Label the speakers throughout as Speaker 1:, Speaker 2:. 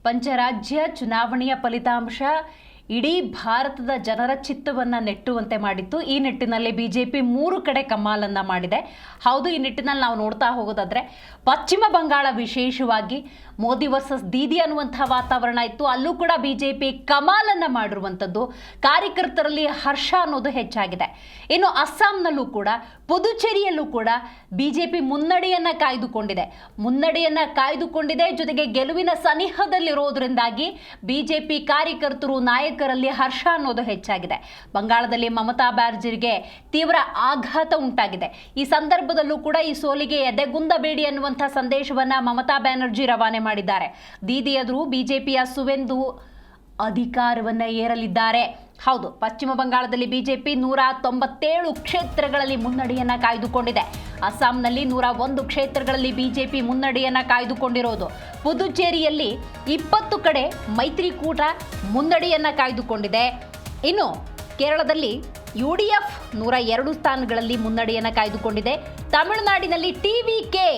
Speaker 1: ಪಂಚರಾಜ್ಯ ಚುನಾವಣೆಯ ಫಲಿತಾಂಶ ಇಡೀ ಭಾರತದ ಜನರ ಚಿತ್ತವನ್ನು ನೆಟ್ಟುವಂತೆ ಮಾಡಿತ್ತು. ಈ ನಿಟ್ಟಿನಲ್ಲಿ ಬಿಜೆಪಿ 3 ಕಡೆ ಕಮಾಲನ್ನು ಮಾಡಿದೆ. ಹೌದು, ಈ ನಿಟ್ಟಿನಲ್ಲಿ ನಾವು ನೋಡ್ತಾ ಹೋಗೋದಾದ್ರೆ ಪಶ್ಚಿಮ ಬಂಗಾಳ ವಿಶೇಷವಾಗಿ ಮೋದಿ ವರ್ಸಸ್ ದೀದಿ ಅನ್ನುವಂಥ ವಾತಾವರಣ ಇತ್ತು. ಅಲ್ಲೂ ಕೂಡ ಬಿಜೆಪಿ ಕಮಾಲನ್ನು ಮಾಡಿರುವಂಥದ್ದು, ಕಾರ್ಯಕರ್ತರಲ್ಲಿ ಹರ್ಷ ಅನ್ನೋದು ಹೆಚ್ಚಾಗಿದೆ. ಇನ್ನು ಅಸ್ಸಾಂನಲ್ಲೂ ಕೂಡ, ಪುದುಚೇರಿಯಲ್ಲೂ ಕೂಡ ಬಿಜೆಪಿ ಮುನ್ನಡೆಯನ್ನು ಕಾಯ್ದುಕೊಂಡಿದೆ. ಜೊತೆಗೆ ಗೆಲುವಿನ ಸನಿಹದಲ್ಲಿರೋದ್ರಿಂದಾಗಿ ಬಿಜೆಪಿ ಕಾರ್ಯಕರ್ತರು, ನಾಯಕರಲ್ಲಿ ಹರ್ಷ ಅನ್ನೋದು ಹೆಚ್ಚಾಗಿದೆ. ಬಂಗಾಳದಲ್ಲಿ ಮಮತಾ ಬ್ಯಾನರ್ಜಿಗೆ ತೀವ್ರ ಆಘಾತ ಉಂಟಾಗಿದೆ. ಈ ಸಂದರ್ಭದಲ್ಲೂ ಕೂಡ ಈ ಸೋಲಿಗೆ ಎದೆಗುಂದಬೇಡಿ ಅನ್ನುವಂಥ ಸಂದೇಶವನ್ನ ಮಮತಾ ಬ್ಯಾನರ್ಜಿ ರವಾನೆ ಮಾಡಿದ್ದಾರೆ. ದೀದಿ ಎದುರು ಬಿಜೆಪಿಯ ಸುವೆಂದು ಅಧಿಕಾರವನ್ನ ಏರಲಿದ್ದಾರೆ. ಹೌದು, ಪಶ್ಚಿಮ ಬಂಗಾಳದಲ್ಲಿ ಬಿಜೆಪಿ 197 ಕ್ಷೇತ್ರಗಳಲ್ಲಿ ಮುನ್ನಡೆಯನ್ನ ಕಾಯ್ದುಕೊಂಡಿದೆ. ಅಸ್ಸಾಂನಲ್ಲಿ 101 ಕ್ಷೇತ್ರಗಳಲ್ಲಿ ಬಿಜೆಪಿ ಮುನ್ನಡೆಯನ್ನ ಕಾಯ್ದುಕೊಂಡಿರೋದು. ಪುದುಚೇರಿಯಲ್ಲಿ 20 ಕಡೆ ಮೈತ್ರಿಕೂಟ ಮುನ್ನಡೆಯನ್ನ ಕಾಯ್ದುಕೊಂಡಿದೆ. ಇನ್ನು ಕೇರಳದಲ್ಲಿ ಯುಡಿಎಫ್ 102 ಸ್ಥಾನಗಳಲ್ಲಿ ಮುನ್ನಡೆಯನ್ನ ಕಾಯ್ದುಕೊಂಡಿದೆ. ತಮಿಳುನಾಡಿನಲ್ಲಿ ಟಿವಿಕೆ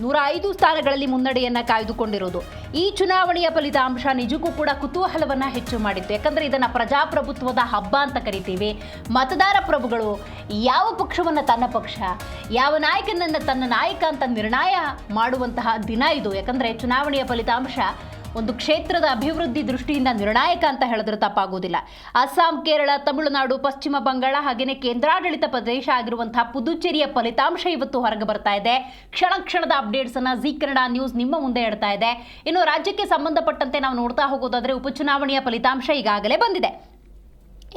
Speaker 1: 105 ಸ್ಥಾನಗಳಲ್ಲಿ ಮುನ್ನಡೆಯನ್ನ ಕಾಯ್ದುಕೊಂಡಿರೋದು. ಈ ಚುನಾವಣೆಯ ಫಲಿತಾಂಶ ನಿಜಕ್ಕೂ ಕೂಡ ಕುತೂಹಲವನ್ನ ಹೆಚ್ಚು ಮಾಡಿತ್ತು. ಯಾಕಂದ್ರೆ ಇದನ್ನ ಪ್ರಜಾಪ್ರಭುತ್ವದ ಹಬ್ಬ ಅಂತ ಕರಿತೀವಿ. ಮತದಾರ ಪ್ರಭುಗಳು ಯಾವ ಪಕ್ಷವನ್ನ ತನ್ನ ಪಕ್ಷ, ಯಾವ ನಾಯಕನನ್ನ ತನ್ನ ನಾಯಕ ಅಂತ ನಿರ್ಣಯ ಮಾಡುವಂತಹ ದಿನ ಇದು. ಯಾಕಂದ್ರೆ ಚುನಾವಣೆಯ ಫಲಿತಾಂಶ ಒಂದು ಕ್ಷೇತ್ರದ ಅಭಿವೃದ್ಧಿ ದೃಷ್ಟಿಯಿಂದ ನಿರ್ಣಾಯಕ ಅಂತ ಹೇಳಿದ್ರೆ ತಪ್ಪಾಗೋದಿಲ್ಲ. ಅಸ್ಸಾಂ, ಕೇರಳ, ತಮಿಳುನಾಡು, ಪಶ್ಚಿಮ ಬಂಗಾಳ ಹಾಗೆಯೇ ಕೇಂದ್ರಾಡಳಿತ ಪ್ರದೇಶ ಆಗಿರುವಂತಹ ಪುದುಚೇರಿಯ ಫಲಿತಾಂಶ ಇವತ್ತು ಹೊರಗೆ ಬರ್ತಾ ಇದೆ. ಕ್ಷಣದ ಅಪ್ಡೇಟ್ಸ್ ಅನ್ನ ಜಿ ಕನ್ನಡ ನ್ಯೂಸ್ ನಿಮ್ಮ ಮುಂದೆ ಇಡ್ತಾ ಇದೆ. ಇನ್ನು ರಾಜ್ಯಕ್ಕೆ ಸಂಬಂಧಪಟ್ಟಂತೆ ನಾವು ನೋಡ್ತಾ ಹೋಗೋದಾದ್ರೆ ಉಪಚುನಾವಣೆಯ ಫಲಿತಾಂಶ ಈಗಾಗಲೇ ಬಂದಿದೆ.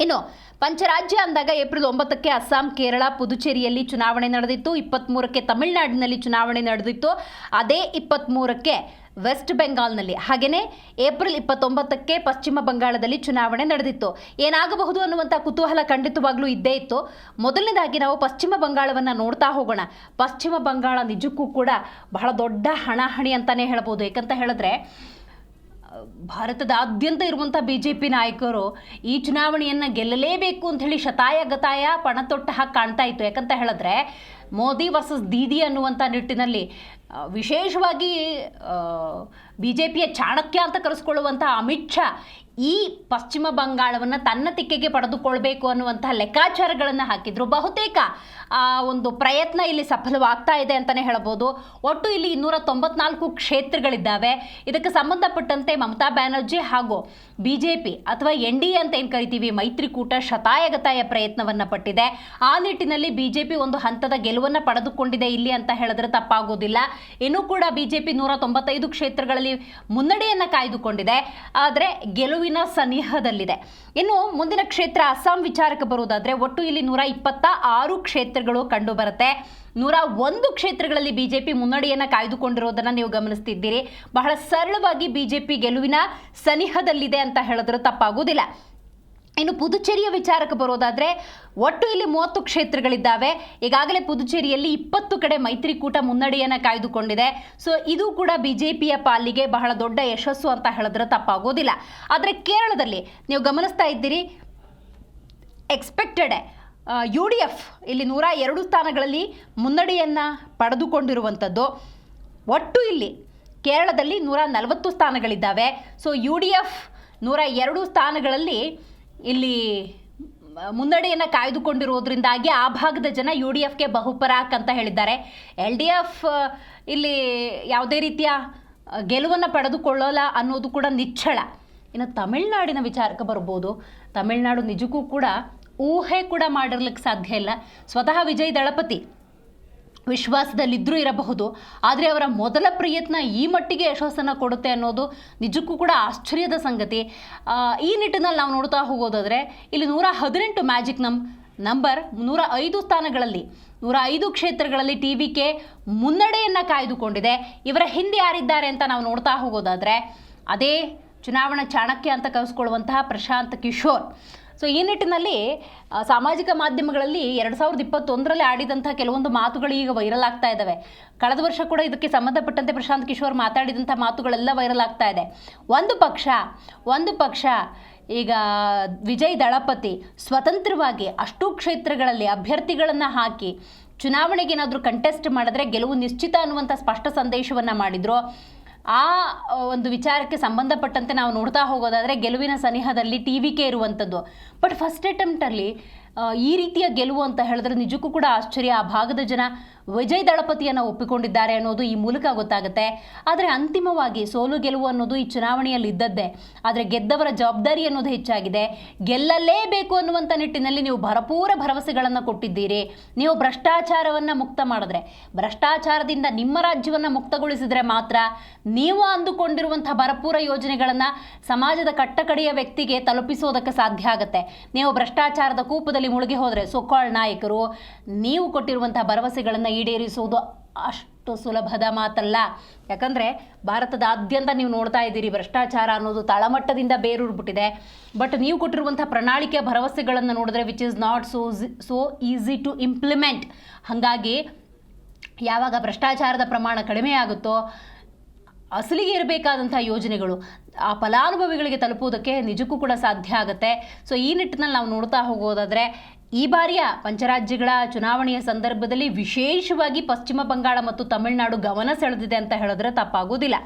Speaker 1: ಇನ್ನು ಪಂಚರಾಜ್ಯ ಅಂದಾಗ ಏಪ್ರಿಲ್ 9ಕ್ಕೆ ಅಸ್ಸಾಂ, ಕೇರಳ, ಪುದುಚೇರಿಯಲ್ಲಿ ಚುನಾವಣೆ ನಡೆದಿತ್ತು. 23ಕ್ಕೆ ತಮಿಳುನಾಡಿನಲ್ಲಿ ಚುನಾವಣೆ ನಡೆದಿತ್ತು. ಅದೇ 23ಕ್ಕೆ ವೆಸ್ಟ್ ಬೆಂಗಾಲ್ನಲ್ಲಿ, ಹಾಗೆಯೇ ಏಪ್ರಿಲ್ 29ಕ್ಕೆ ಪಶ್ಚಿಮ ಬಂಗಾಳದಲ್ಲಿ ಚುನಾವಣೆ ನಡೆದಿತ್ತು. ಏನಾಗಬಹುದು ಅನ್ನುವಂಥ ಕುತೂಹಲ ಖಂಡಿತವಾಗ್ಲೂ ಇದ್ದೇ ಇತ್ತು. ಮೊದಲನೇದಾಗಿ ನಾವು ಪಶ್ಚಿಮ ಬಂಗಾಳವನ್ನು ನೋಡ್ತಾ ಹೋಗೋಣ. ಪಶ್ಚಿಮ ಬಂಗಾಳ ನಿಜಕ್ಕೂ ಕೂಡ ಬಹಳ ದೊಡ್ಡ ಹಣಾಹಣಿ ಅಂತಲೇ ಹೇಳ್ಬೋದು. ಯಾಕಂತ ಹೇಳಿದ್ರೆ ಭಾರತದಾದ್ಯಂತ ಇರುವಂಥ ಬಿಜೆಪಿ ನಾಯಕರು ಈ ಚುನಾವಣೆಯನ್ನು ಗೆಲ್ಲಲೇಬೇಕು ಅಂತ ಹೇಳಿ ಶತಾಯಗತಾಯ ಪಣತೊಟ್ಟ ಹಾಗೆ ಕಾಣ್ತಾ ಇತ್ತು. ಯಾಕಂತ ಹೇಳಿದ್ರೆ ಮೋದಿ ವರ್ಸಸ್ ದೀದಿ ಅನ್ನುವಂಥ ನಿಟ್ಟಿನಲ್ಲಿ ವಿಶೇಷವಾಗಿ ಬಿಜೆಪಿಯ ಚಾಣಕ್ಯ ಅಂತ ಕರೆಸ್ಕೊಳ್ಳುವಂಥ ಅಮಿತ್ ಶಾ ಈ ಪಶ್ಚಿಮ ಬಂಗಾಳವನ್ನು ತನ್ನ ತಿಕ್ಕೆಗೆ ಪಡೆದುಕೊಳ್ಬೇಕು ಅನ್ನುವಂತಹ ಲೆಕ್ಕಾಚಾರಗಳನ್ನು ಹಾಕಿದ್ರು. ಬಹುತೇಕ ಆ ಒಂದು ಪ್ರಯತ್ನ ಇಲ್ಲಿ ಸಫಲವಾಗ್ತಾ ಇದೆ ಅಂತಲೇ ಹೇಳ್ಬೋದು. ಒಟ್ಟು ಇಲ್ಲಿ 294 ಕ್ಷೇತ್ರಗಳಿದ್ದಾವೆ. ಇದಕ್ಕೆ ಸಂಬಂಧಪಟ್ಟಂತೆ ಮಮತಾ ಬ್ಯಾನರ್ಜಿ ಹಾಗೂ ಬಿಜೆಪಿ ಅಥವಾ NDA ಅಂತ ಏನು ಕರಿತೀವಿ, ಮೈತ್ರಿಕೂಟ ಶತಾಯಗತಾಯ ಪ್ರಯತ್ನವನ್ನು ಪಟ್ಟಿದೆ. ಆ ನಿಟ್ಟಿನಲ್ಲಿ ಬಿಜೆಪಿ ಒಂದು ಹಂತದ ಗೆಲುವನ್ನು ಪಡೆದುಕೊಂಡಿದೆ ಇಲ್ಲಿ ಅಂತ ಹೇಳಿದ್ರೆ ತಪ್ಪಾಗೋದಿಲ್ಲ. ಇನ್ನೂ ಕೂಡ ಬಿಜೆಪಿ 195 ಕ್ಷೇತ್ರಗಳಲ್ಲಿ ಮುನ್ನಡೆಯನ್ನು ಕಾಯ್ದುಕೊಂಡಿದೆ. ಆದರೆ ಗೆಲುವಿನ ಸನಿಹದಲ್ಲಿದೆ. ಇನ್ನು ಮುಂದಿನ ಕ್ಷೇತ್ರ ಅಸ್ಸಾಂ ವಿಚಾರಕ್ಕೆ ಬರುವುದಾದ್ರೆ ಒಟ್ಟು ಇಲ್ಲಿ 126 ಕ್ಷೇತ್ರಗಳು ಕಂಡು ಬರುತ್ತೆ. 101 ಕ್ಷೇತ್ರಗಳಲ್ಲಿ ಬಿಜೆಪಿ ಮುನ್ನಡೆಯನ್ನು ಕಾಯ್ದುಕೊಂಡಿರೋದನ್ನು ನೀವು ಗಮನಿಸ್ತಿದ್ದೀರಿ. ಬಹಳ ಸರಳವಾಗಿ ಬಿಜೆಪಿ ಗೆಲುವಿನ ಸನಿಹದಲ್ಲಿದೆ ಅಂತ ಹೇಳಿದ್ರೆ ತಪ್ಪಾಗುವುದಿಲ್ಲ. ಇನ್ನು ಪುದುಚೇರಿಯ ವಿಚಾರಕ್ಕೆ ಬರೋದಾದರೆ ಒಟ್ಟು ಇಲ್ಲಿ 30 ಕ್ಷೇತ್ರಗಳಿದ್ದಾವೆ. ಈಗಾಗಲೇ ಪುದುಚೇರಿಯಲ್ಲಿ 20 ಕಡೆ ಮೈತ್ರಿಕೂಟ ಮುನ್ನಡೆಯನ್ನು ಕಾಯ್ದುಕೊಂಡಿದೆ. ಸೊ ಇದು ಕೂಡ ಬಿಜೆಪಿಯ ಪಾಲಿಗೆ ಬಹಳ ದೊಡ್ಡ ಯಶಸ್ಸು ಅಂತ ಹೇಳಿದ್ರೆ ತಪ್ಪಾಗೋದಿಲ್ಲ. ಆದರೆ ಕೇರಳದಲ್ಲಿ ನೀವು ಗಮನಿಸ್ತಾ ಇದ್ದೀರಿ, ಎಕ್ಸ್ಪೆಕ್ಟೆಡ್ UDF ಇಲ್ಲಿ 102 ಸ್ಥಾನಗಳಲ್ಲಿ ಮುನ್ನಡೆಯನ್ನು ಪಡೆದುಕೊಂಡಿರುವಂಥದ್ದು. ಒಟ್ಟು ಇಲ್ಲಿ ಕೇರಳದಲ್ಲಿ 140 ಸ್ಥಾನಗಳಿದ್ದಾವೆ. ಸೊ UDF 102 ಸ್ಥಾನಗಳಲ್ಲಿ ಇಲ್ಲಿ ಮುನ್ನಡೆಯನ್ನು ಕಾಯ್ದುಕೊಂಡಿರೋದ್ರಿಂದಾಗಿ ಆ ಭಾಗದ ಜನ UDFಗೆ ಬಹುಪರಾಕ್ ಅಂತ ಹೇಳಿದ್ದಾರೆ. LDF ಇಲ್ಲಿ ಯಾವುದೇ ರೀತಿಯ ಗೆಲುವನ್ನು ಪಡೆದುಕೊಳ್ಳಲ್ಲ ಅನ್ನೋದು ಕೂಡ ನಿಚ್ಚಳ. ಇನ್ನು ತಮಿಳುನಾಡಿನ ವಿಚಾರಕ್ಕೆ ಬರ್ಬೋದು. ತಮಿಳುನಾಡು ನಿಜಕ್ಕೂ ಕೂಡ ಊಹೆ ಕೂಡ ಮಾಡಿರ್ಲಿಕ್ಕೆ ಸಾಧ್ಯ ಇಲ್ಲ. ಸ್ವತಃ ವಿಜಯ್ ದಳಪತಿ ವಿಶ್ವಾಸದಲ್ಲಿದ್ದರೂ ಇರಬಹುದು, ಆದರೆ ಅವರ ಮೊದಲ ಪ್ರಯತ್ನ ಈ ಮಟ್ಟಿಗೆ ಯಶಸ್ಸನ್ನು ಕೊಡುತ್ತೆ ಅನ್ನೋದು ನಿಜಕ್ಕೂ ಕೂಡ ಆಶ್ಚರ್ಯದ ಸಂಗತಿ. ಈ ನಿಟ್ಟಿನಲ್ಲಿ ನಾವು ನೋಡ್ತಾ ಹೋಗೋದಾದರೆ ಇಲ್ಲಿ 118 ಮ್ಯಾಜಿಕ್ ನಂಬರ್ 105 ಸ್ಥಾನಗಳಲ್ಲಿ 105 ಕ್ಷೇತ್ರಗಳಲ್ಲಿ TVK ಮುನ್ನಡೆಯನ್ನು ಕಾಯ್ದುಕೊಂಡಿದೆ. ಇವರ ಹಿಂದೆ ಯಾರಿದ್ದಾರೆ ಅಂತ ನಾವು ನೋಡ್ತಾ ಹೋಗೋದಾದರೆ ಅದೇ ಚುನಾವಣಾ ಚಾಣಕ್ಯ ಅಂತ ಕರೆಸ್ಕೊಳ್ಳುವಂತಹ ಪ್ರಶಾಂತ್ ಕಿಶೋರ್. ಸೊ ಈ ನಿಟ್ಟಿನಲ್ಲಿ ಸಾಮಾಜಿಕ ಮಾಧ್ಯಮಗಳಲ್ಲಿ 2021ರಲ್ಲಿ ಆಡಿದಂಥ ಕೆಲವೊಂದು ಮಾತುಗಳು ಈಗ ವೈರಲ್ ಆಗ್ತಾ ಇದ್ದಾವೆ. ಕಳೆದ ವರ್ಷ ಕೂಡ ಇದಕ್ಕೆ ಸಂಬಂಧಪಟ್ಟಂತೆ ಪ್ರಶಾಂತ್ ಕಿಶೋರ್ ಮಾತಾಡಿದಂಥ ಮಾತುಗಳೆಲ್ಲ ವೈರಲ್ ಆಗ್ತಾ ಇದೆ. ಒಂದು ಪಕ್ಷ ಈಗ ವಿಜಯ್ ದಳಪತಿ ಸ್ವತಂತ್ರವಾಗಿ ಅಷ್ಟು ಕ್ಷೇತ್ರಗಳಲ್ಲಿ ಅಭ್ಯರ್ಥಿಗಳನ್ನು ಹಾಕಿ ಚುನಾವಣೆಗೆ ಏನಾದರೂ ಕಂಟೆಸ್ಟ್ ಮಾಡಿದ್ರೆ ಗೆಲುವು ನಿಶ್ಚಿತ ಅನ್ನುವಂಥ ಸ್ಪಷ್ಟ ಸಂದೇಶವನ್ನು ಮಾಡಿದರು. ಆ ಒಂದು ವಿಚಾರಕ್ಕೆ ಸಂಬಂಧಪಟ್ಟಂತೆ ನಾವು ನೋಡ್ತಾ ಹೋಗೋದಾದರೆ ಗೆಲುವಿನ ಸನಿಹದಲ್ಲಿ TVK ಇರುವಂಥದ್ದು. ಬಟ್ ಫಸ್ಟ್ ಅಟೆಂಪ್ಟಲ್ಲಿ ಈ ರೀತಿಯ ಗೆಲುವು ಅಂತ ಹೇಳಿದ್ರೆ ನಿಜಕ್ಕೂ ಕೂಡ ಆಶ್ಚರ್ಯ. ಆ ಭಾಗದ ಜನ ವಿಜಯ್ ದಳಪತಿಯನ್ನು ಒಪ್ಪಿಕೊಂಡಿದ್ದಾರೆ ಅನ್ನೋದು ಈ ಮೂಲಕ ಗೊತ್ತಾಗುತ್ತೆ. ಆದರೆ ಅಂತಿಮವಾಗಿ ಸೋಲು ಗೆಲುವು ಅನ್ನೋದು ಈ ಚುನಾವಣೆಯಲ್ಲಿ ಇದ್ದದ್ದೇ. ಆದರೆ ಗೆದ್ದವರ ಜವಾಬ್ದಾರಿ ಅನ್ನೋದು ಹೆಚ್ಚಾಗಿದೆ. ಗೆಲ್ಲಲೇಬೇಕು ಅನ್ನುವಂಥ ನಿಟ್ಟಿನಲ್ಲಿ ನೀವು ಭರಪೂರ ಭರವಸೆಗಳನ್ನು ಕೊಟ್ಟಿದ್ದೀರಿ. ನೀವು ಭ್ರಷ್ಟಾಚಾರವನ್ನು ಮುಕ್ತ ಮಾಡಿದ್ರೆ, ಭ್ರಷ್ಟಾಚಾರದಿಂದ ನಿಮ್ಮ ರಾಜ್ಯವನ್ನು ಮುಕ್ತಗೊಳಿಸಿದರೆ ಮಾತ್ರ ನೀವು ಅಂದುಕೊಂಡಿರುವಂಥ ಭರಪೂರ ಯೋಜನೆಗಳನ್ನು ಸಮಾಜದ ಕಟ್ಟಕಡೆಯ ವ್ಯಕ್ತಿಗೆ ತಲುಪಿಸೋದಕ್ಕೆ ಸಾಧ್ಯ ಆಗುತ್ತೆ. ನೀವು ಭ್ರಷ್ಟಾಚಾರದ ಕೂಪದಲ್ಲಿ ಮುಳುಗಿ ಹೋದರೆ ಸೊಕ್ಕಾಳ್ ನಾಯಕರು ನೀವು ಕೊಟ್ಟಿರುವಂಥ ಭರವಸೆಗಳನ್ನು ಈಡೇರಿಸುವುದು ಅಷ್ಟು ಸುಲಭದ ಮಾತಲ್ಲ. ಯಾಕಂದರೆ ಭಾರತದಾದ್ಯಂತ ನೀವು ನೋಡ್ತಾ ಇದ್ದೀರಿ ಭ್ರಷ್ಟಾಚಾರ ಅನ್ನೋದು ತಳಮಟ್ಟದಿಂದ ಬೇರೂರ್ಬಿಟ್ಟಿದೆ. ಬಟ್ ನೀವು ಕೊಟ್ಟಿರುವಂಥ ಪ್ರಣಾಳಿಕೆ ಭರವಸೆಗಳನ್ನು ನೋಡಿದ್ರೆ which is not so easy to implement. ಹಾಗಾಗಿ ಯಾವಾಗ ಭ್ರಷ್ಟಾಚಾರದ ಪ್ರಮಾಣ ಕಡಿಮೆ ಆಗುತ್ತೋ ಅಸಲಿಗೆ ಇರಬೇಕಾದಂಥ ಯೋಜನೆಗಳು ಆ ಫಲಾನುಭವಿಗಳಿಗೆ ತಲುಪುವುದಕ್ಕೆ ನಿಜಕ್ಕೂ ಕೂಡ ಸಾಧ್ಯ ಆಗುತ್ತೆ. ಸೊ ಈ ನಿಟ್ಟಿನಲ್ಲಿ ನಾವು ನೋಡ್ತಾ ಹೋಗೋದಾದರೆ ಈ ಬಾರಿಯ ಪಂಚರಾಜ್ಯಗಳ ಚುನಾವಣೆಯ ಸಂದರ್ಭದಲ್ಲಿ ವಿಶೇಷವಾಗಿ ಪಶ್ಚಿಮ ಬಂಗಾಳ ಮತ್ತು ತಮಿಳುನಾಡು ಗಮನ ಸೆಳೆದಿದೆ ಅಂತ ಹೇಳಿದ್ರೆ ತಪ್ಪಾಗೋದಿಲ್ಲ.